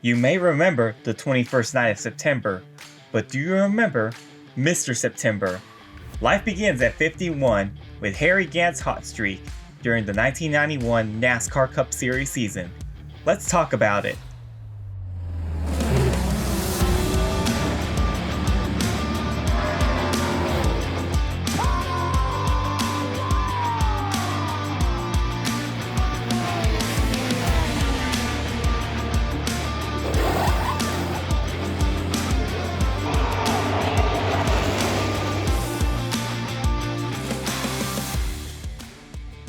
You may remember the 21st night of September, but do you remember Mr. September? Life begins at 51 with Harry Gant's hot streak during the 1991 NASCAR Cup Series season. Let's talk about it.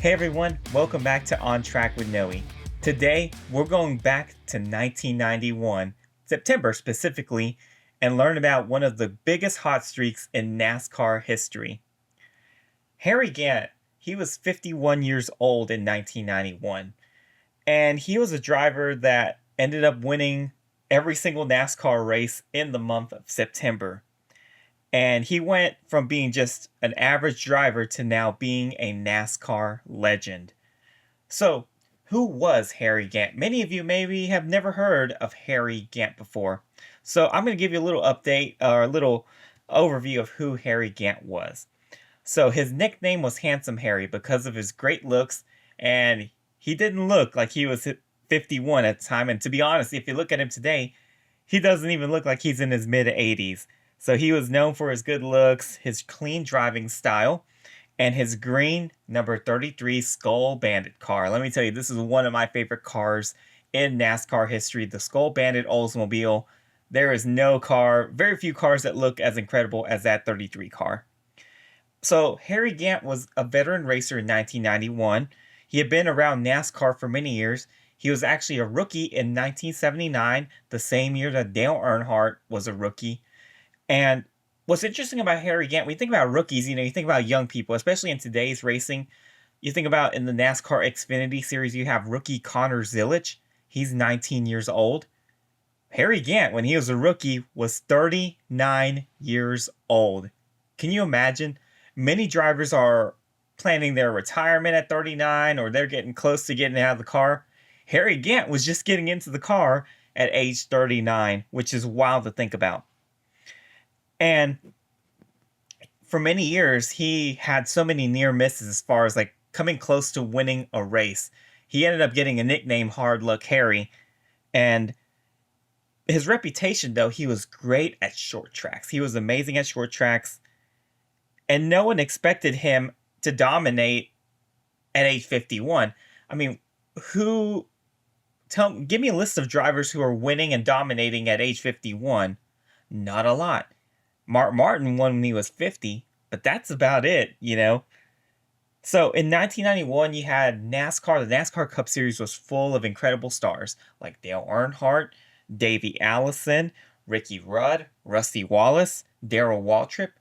Hey everyone, welcome back to On Track with Noe. Today, we're going back to 1991, September specifically, and learn about one of the biggest hot streaks in NASCAR history. Harry Gant, he was 51 years old in 1991, and he was a driver that ended up winning every single NASCAR race in the month of September. And he went from being just an average driver to now being a NASCAR legend. So, who was Harry Gant? Many of you maybe have never heard of Harry Gant before. So, I'm going to give you a little update or a little overview of who Harry Gant was. So, his nickname was Handsome Harry because of his great looks, and he didn't look like he was 51 at the time. And to be honest, if you look at him today, he doesn't even look like he's in his mid 80s. So he was known for his good looks, his clean driving style, and his green number 33 Skull Bandit car. Let me tell you, this is one of my favorite cars in NASCAR history, the Skull Bandit Oldsmobile. There is no car, very few cars that look as incredible as that 33 car. So Harry Gant was a veteran racer in 1991. He had been around NASCAR for many years. He was actually a rookie in 1979, the same year that Dale Earnhardt was a rookie. And what's interesting about Harry Gant, when you think about rookies, you think about young people, especially in today's racing. You think about in the NASCAR Xfinity series, you have rookie Connor Zilisch. He's 19 years old. Harry Gant, when he was a rookie, was 39 years old. Can you imagine? Many drivers are planning their retirement at 39, or they're getting close to getting out of the car. Harry Gant was just getting into the car at age 39, which is wild to think about. And for many years, he had so many near misses as far as like coming close to winning a race. He ended up getting a nickname, Hard Luck Harry. And his reputation, though, he was great at short tracks. He was amazing at short tracks. And no one expected him to dominate at age 51. I mean, give me a list of drivers who are winning and dominating at age 51. Not a lot. Mark Martin won when he was 50, but that's about it, So in 1991, you had NASCAR. The NASCAR Cup Series was full of incredible stars like Dale Earnhardt, Davey Allison, Ricky Rudd, Rusty Wallace, Darrell Waltrip.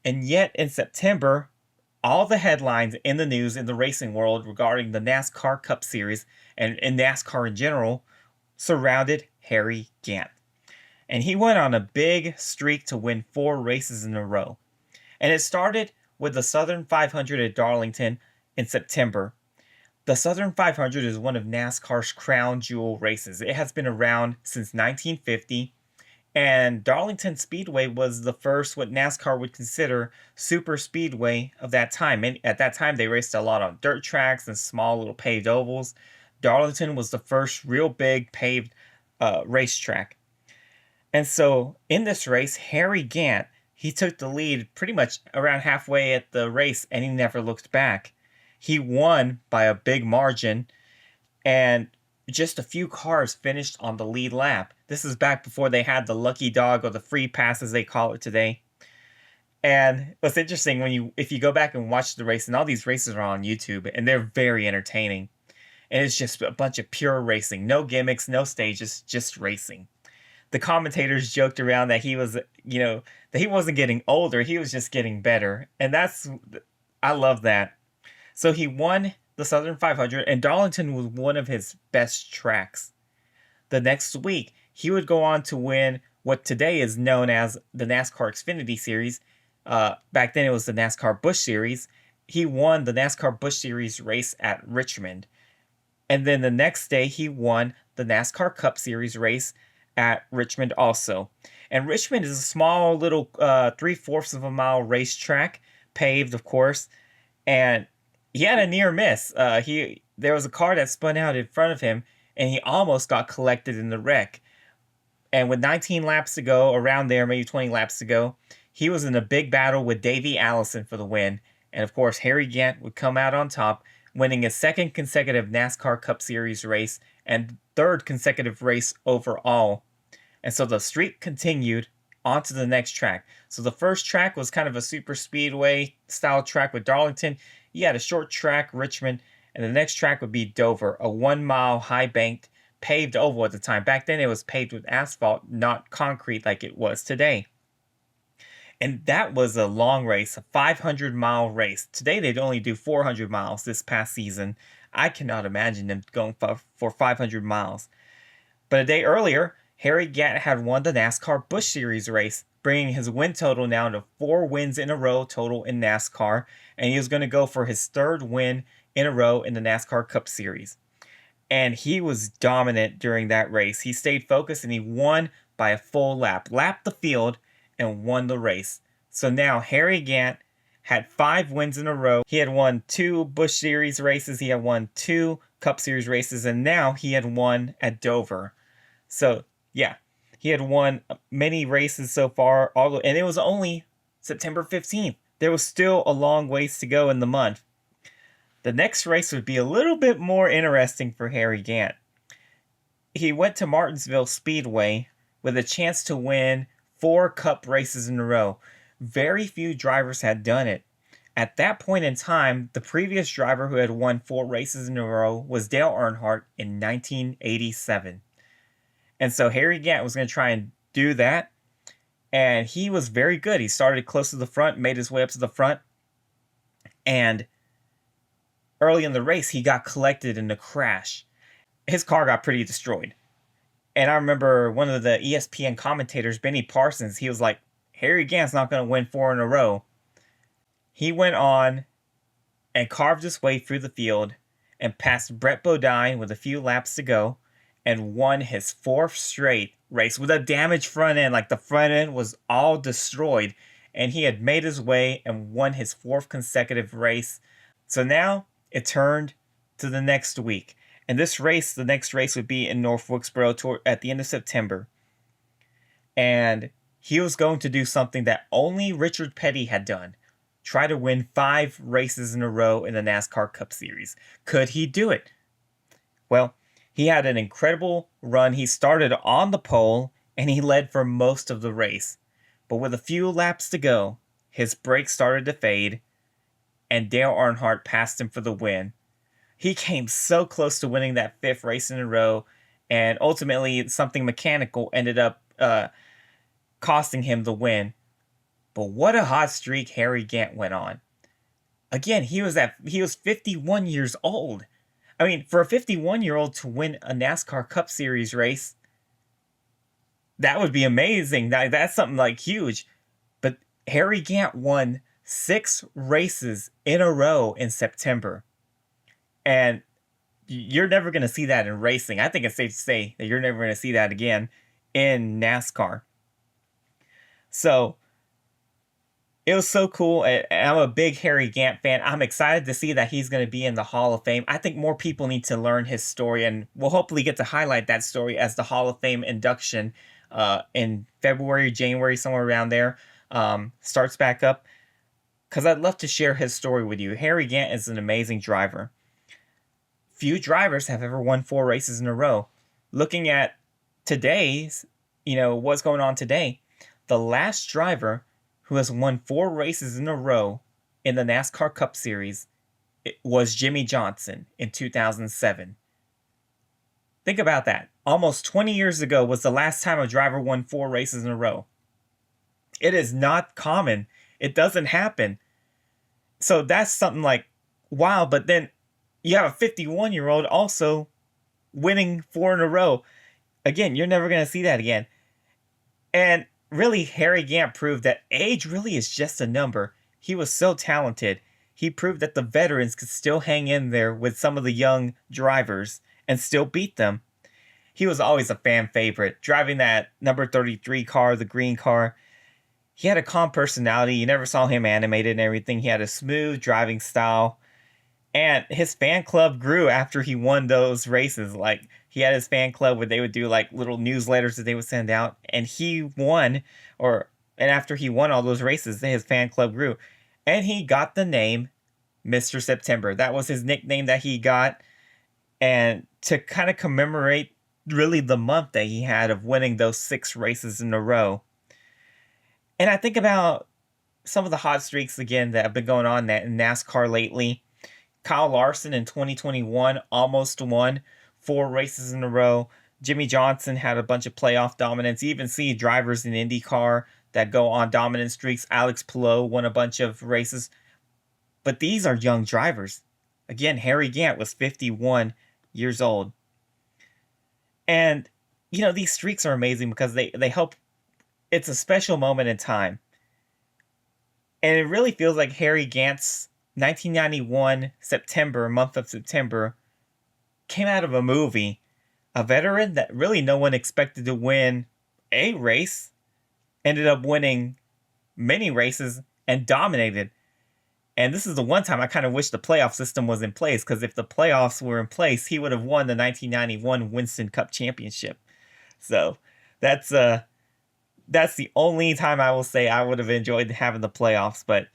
And yet in September, all the headlines in the news in the racing world regarding the NASCAR Cup Series and NASCAR in general surrounded Harry Gant. And he went on a big streak to win 4 races in a row. And it started with the Southern 500 at Darlington in September. The Southern 500 is one of NASCAR's crown jewel races. It has been around since 1950. And Darlington Speedway was the first what NASCAR would consider super speedway of that time. And at that time, they raced a lot on dirt tracks and small little paved ovals. Darlington was the first real big paved racetrack. And so in this race, Harry Gant, he took the lead pretty much around halfway at the race, and he never looked back. He won by a big margin, and just a few cars finished on the lead lap. This is back before they had the lucky dog or the free pass, as they call it today. And what's interesting, if you go back and watch the race, and all these races are on YouTube, and they're very entertaining. And it's just a bunch of pure racing. No gimmicks, no stages, just racing. The commentators joked around that he was, that he wasn't getting older. He was just getting better. And I love that. So he won the Southern 500, and Darlington was one of his best tracks. The next week, he would go on to win what today is known as the NASCAR Xfinity Series. Back then, it was the NASCAR Busch Series. He won the NASCAR Busch Series race at Richmond. And then the next day, he won the NASCAR Cup Series race at Richmond also. And Richmond is a small little 3/4 of a mile racetrack, paved, of course. And he had a near miss. There was a car that spun out in front of him, and he almost got collected in the wreck. And with 19 laps to go, around there, maybe 20 laps to go, he was in a big battle with Davey Allison for the win. And of course, Harry Gant would come out on top, winning his second consecutive NASCAR Cup Series race and third consecutive race overall. And so the streak continued on to the next track. So the first track was kind of a super speedway style track with Darlington. You had a short track, Richmond, and the next track would be Dover, a 1 mile high banked paved oval at the time. Back then it was paved with asphalt, not concrete like it was today. And that was a long race, a 500-mile race. Today they'd only do 400 miles this past season. I cannot imagine them going for 500 miles. But a day earlier, Harry Gant had won the NASCAR Busch Series race, bringing his win total now to 4 wins in a row total in NASCAR, and he was going to go for his third win in a row in the NASCAR Cup Series. And he was dominant during that race. He stayed focused and he won by a full lap, lapped the field, and won the race. So now Harry Gant had 5 wins in a row. He had won 2 Busch Series races, he had won 2 Cup Series races, and now he had won at Dover. So yeah, he had won many races so far, and it was only September 15th. There was still a long ways to go in the month. The next race would be a little bit more interesting for Harry Gant. He went to Martinsville Speedway with a chance to win 4 Cup races in a row. Very few drivers had done it. At that point in time, the previous driver who had won 4 races in a row was Dale Earnhardt in 1987. And so Harry Gant was going to try and do that. And he was very good. He started close to the front, made his way up to the front. And early in the race, he got collected in a crash. His car got pretty destroyed. And I remember one of the ESPN commentators, Benny Parsons, he was like, Harry Gant's not going to win 4 in a row. He went on and carved his way through the field and passed Brett Bodine with a few laps to go and won his 4th straight race with a damaged front end. Like the front end was all destroyed, and he had made his way and won his 4th consecutive race. So now it turned to the next week. And the next race would be in North Wilkesboro at the end of September. And he was going to do something that only Richard Petty had done. Try to win 5 races in a row in the NASCAR Cup Series. Could he do it? Well, he had an incredible run. He started on the pole and he led for most of the race. But with a few laps to go, his brakes started to fade and Dale Earnhardt passed him for the win. He came so close to winning that 5th race in a row, and ultimately something mechanical ended up costing him the win. But what a hot streak Harry Gant went on. Again, he was 51 years old. I mean, for a 51-year-old to win a NASCAR Cup Series race, that would be amazing. That's something like huge. But Harry Gant won 6 races in a row in September. And you're never going to see that in racing. I think it's safe to say that you're never going to see that again in NASCAR. So it was so cool. And I'm a big Harry Gant fan. I'm excited to see that he's going to be in the Hall of Fame. I think more people need to learn his story, and we'll hopefully get to highlight that story as the Hall of Fame induction in February, January, somewhere around there, starts back up. Because I'd love to share his story with you. Harry Gant is an amazing driver. Few drivers have ever won 4 races in a row. Looking at today's, what's going on today, the last driver who has won 4 races in a row in the NASCAR Cup Series was Jimmy Johnson in 2007. Think about that. Almost 20 years ago was the last time a driver won 4 races in a row. It is not common. It doesn't happen. So that's something like, wow, but then you have a 51-year-old also winning 4 in a row. Again, you're never going to see that again. And really, Harry Gant proved that age really is just a number. He was so talented. he proved that the veterans could still hang in there with some of the young drivers and still beat them. He was always a fan favorite, driving that number 33 car, the green car. He had a calm personality. You never saw him animated and everything. He had a smooth driving style. And his fan club grew after he won those races. Like, he had his fan club where they would do like little newsletters that they would send out. And he won, and after he won all those races, his fan club grew. And he got the name Mr. September. That was his nickname that he got. And to kind of commemorate really the month that he had of winning those 6 races in a row. And I think about some of the hot streaks again that have been going on in NASCAR lately. Kyle Larson in 2021 almost won 4 races in a row. Jimmy Johnson had a bunch of playoff dominance. You even see drivers in IndyCar that go on dominant streaks. Alex Palou won a bunch of races. But these are young drivers. Again, Harry Gant was 51 years old. And, these streaks are amazing because they help. It's a special moment in time. And it really feels like Harry Gant's 1991 month of September, came out of a movie. A veteran that really no one expected to win a race, ended up winning many races and dominated. And this is the one time I kind of wish the playoff system was in place, because if the playoffs were in place, he would have won the 1991 Winston Cup Championship. So that's the only time I will say I would have enjoyed having the playoffs. But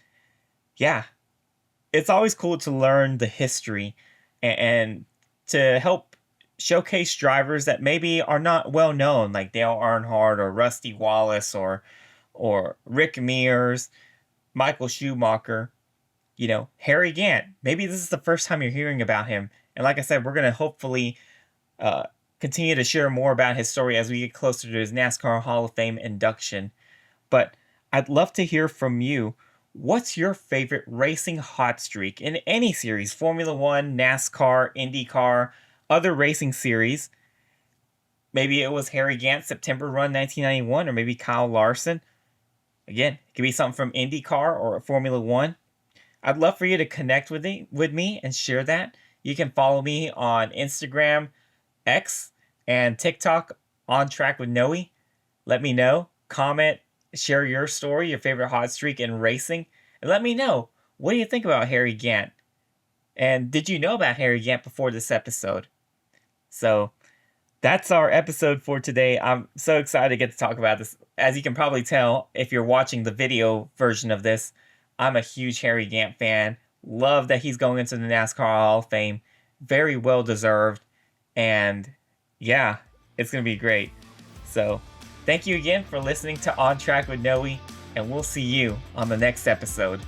yeah, it's always cool to learn the history and to help showcase drivers that maybe are not well known, like Dale Earnhardt or Rusty Wallace or Rick Mears, Michael Schumacher. Harry Gant. Maybe this is the first time you're hearing about him. And like I said, we're going to hopefully continue to share more about his story as we get closer to his NASCAR Hall of Fame induction. But I'd love to hear from you. What's your favorite racing hot streak in any series? Formula One, NASCAR, IndyCar, other racing series. Maybe it was Harry Gant's September run 1991, or maybe Kyle Larson. Again, it could be something from IndyCar or Formula One. I'd love for you to connect with me and share that. You can follow me on Instagram, X, and TikTok, On Track with Noe. Let me know. Comment, share your story, your favorite hot streak in racing, and let me know, what do you think about Harry Gant? And did you know about Harry Gant before this episode? So that's our episode for today. I'm so excited to get to talk about this. As you can probably tell, if you're watching the video version of this, I'm a huge Harry Gant fan. Love that he's going into the NASCAR Hall of Fame. Very well deserved. And yeah, it's going to be great. So thank you again for listening to On Track with Noe, and we'll see you on the next episode.